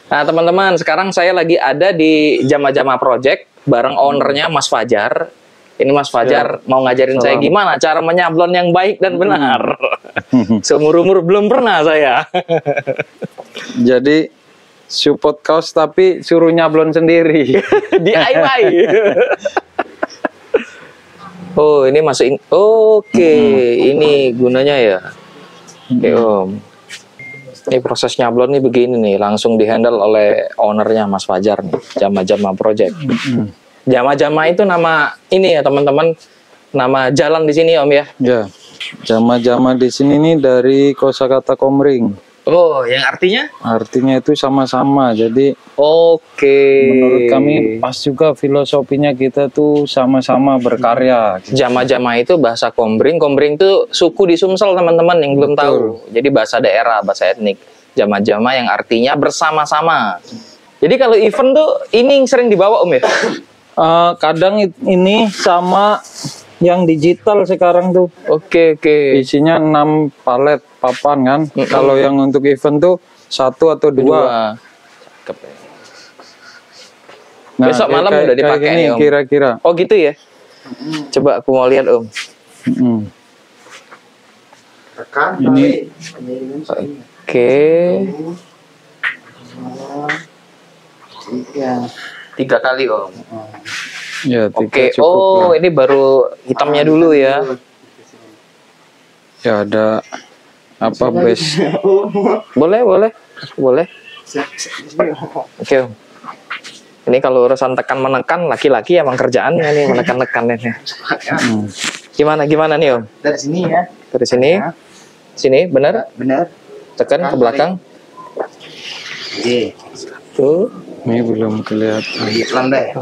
Nah teman-teman, sekarang saya lagi ada di Jama-Jama Project bareng ownernya Mas Fajar. Ini Mas Fajar mau ngajarin saya gimana cara menyablon yang baik dan benar. Seumur-umur belum pernah saya. Jadi support kaos tapi suruh nyablon sendiri. DIY. Oh ini masukin. Oke, ini gunanya ya. Oke Om. Ini proses nyablon nih begini nih, langsung dihandle oleh ownernya Mas Fajar nih, Jama-Jama Project. Jama-Jama itu nama ini ya teman-teman, nama jalan di sini Om ya? Ya, Jama-Jama di sini nih dari kosakata Komering. Oh, yang artinya? Artinya itu sama-sama. Jadi, menurut kami pas juga filosofinya kita tuh sama-sama berkarya. Jama-Jama itu bahasa Komering. Komering itu suku di Sumsel teman-teman yang belum tahu. Jadi bahasa daerah, bahasa etnik. Jama-Jama yang artinya bersama-sama. Jadi kalau event tuh ini yang sering dibawa Om ya? Kadang ini sama yang digital sekarang tuh. Oke. Isinya 6 palet papan kan. Kalau yang untuk event tuh 1 atau 2. Nah, besok malam udah dipakai nih Om. Kira-kira. Oh gitu ya? Coba aku mau lihat Om. Ini. Oke. 3 kali Om. Ya, Oke. Oh, ini baru hitamnya dulu ya. Ya ada apa base? Boleh. Oke Om. Ini kalau urusan tekan menekan laki-laki emang kerjaannya nih menekan-nekan ini. Gimana nih Om? Dari sini ya. Dari sini. Sini benar? Benar. Tekan ke belakang. Oke. Tuh. Ini belum kelihatan. Pelan deh.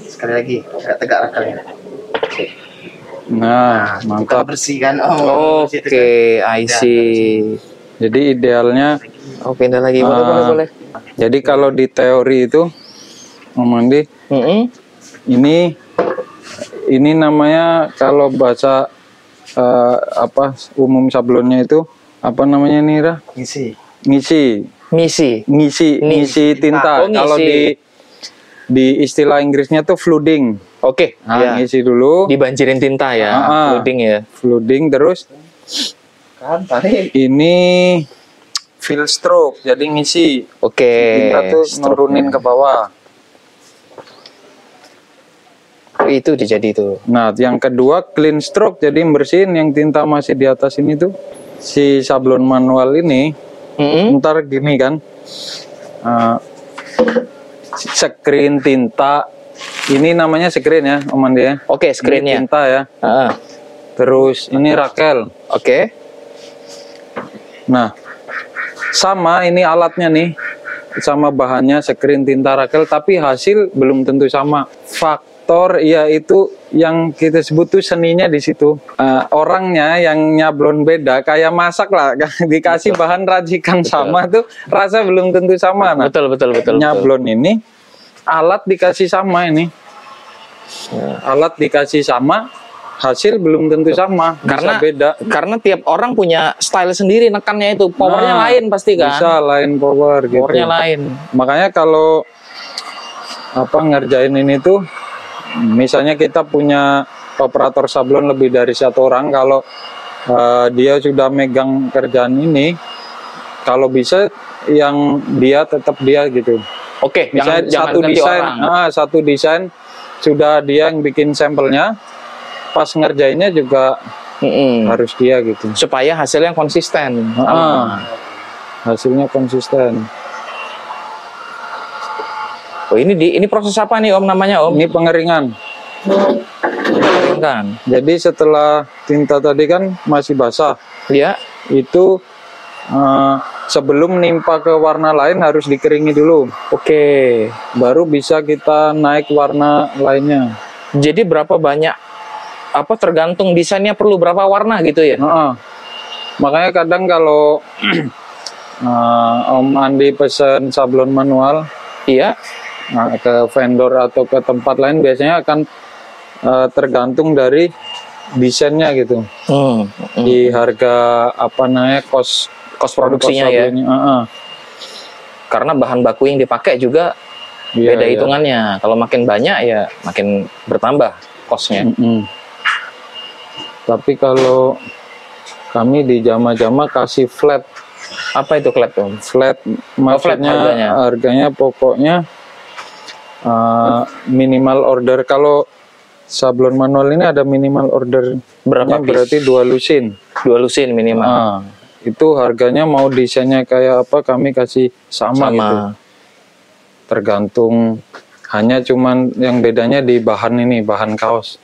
Sekali lagi, agak tegak rakalnya. Nah, mantap. Bersihkan. Oke, I see. Jadi idealnya. Oh, pindah lagi. Boleh. Jadi kalau di teori itu, Om Andi, ini namanya kalau bahasa umum sablonnya itu apa namanya nih, Ra? Ngisi tinta. Kalau di istilah Inggrisnya tuh flooding. Oke. Nah, ngisi dulu. Dibanjirin tinta ya. Flooding ya. Flooding terus. Ini fill stroke. Jadi ngisi. Oke. Tinta tuh nurunin ke bawah. Itu jadi itu. Nah, yang kedua clean stroke. Jadi bersihin yang tinta masih di atas ini tuh. Si sablon manual ini. Ntar gini kan. Screen tinta. Ini namanya screen ya, Om Andi ya. Oke, screennya. Tinta ya. Terus ini rakel. Oke. Nah, sama ini alatnya nih. Sama bahannya screen tinta rakel, tapi hasil belum tentu sama. Faktor yaitu yang kita sebut tuh seninya di situ. Orangnya yang nyablon beda, kayak masak lah. Dikasih bahan racikan sama tuh rasa belum tentu sama. Nah, Betul. nyablon ini alat dikasih sama ini. Alat dikasih sama, hasil belum tentu sama. Bisa beda. Karena tiap orang punya style sendiri nekannya itu. Powernya lain pasti kan? Bisa lain power gitu. Powernya lain. Makanya kalau ngerjain ini tuh, misalnya kita punya operator sablon lebih dari 1 orang, kalau dia sudah megang kerjaan ini, kalau bisa yang dia tetap dia gitu. Oke, misalnya satu desain sudah dia yang bikin sampelnya, pas ngerjainnya juga harus dia gitu. Supaya hasilnya konsisten. Hasilnya konsisten. Oh ini proses apa nih Om namanya Om? Ini pengeringan. Jadi setelah tinta tadi kan masih basah. Iya. Itu sebelum nimpa ke warna lain harus dikeringi dulu. Oke. Baru bisa kita naik warna lainnya. Jadi berapa banyak tergantung desainnya perlu berapa warna gitu ya? Makanya kadang kalau Om Andi pesen sablon manual, iya, ke vendor atau ke tempat lain biasanya akan tergantung dari desainnya gitu. Di harga kos produksinya ya. karena bahan baku yang dipakai juga Iya, beda iya. hitungannya. Kalau makin banyak ya makin bertambah kosnya. Tapi kalau kami di Jama-Jama kasih flat. Apa itu klep Om? Flat maksudnya harganya. harganya pokoknya minimal order. Kalau sablon manual ini ada minimal order Berapa piece? berarti 2 lusin. 2 lusin minimal. Itu harganya mau desainnya kayak apa kami kasih sama gitu. Tergantung, hanya cuman yang bedanya di bahan ini, bahan kaos.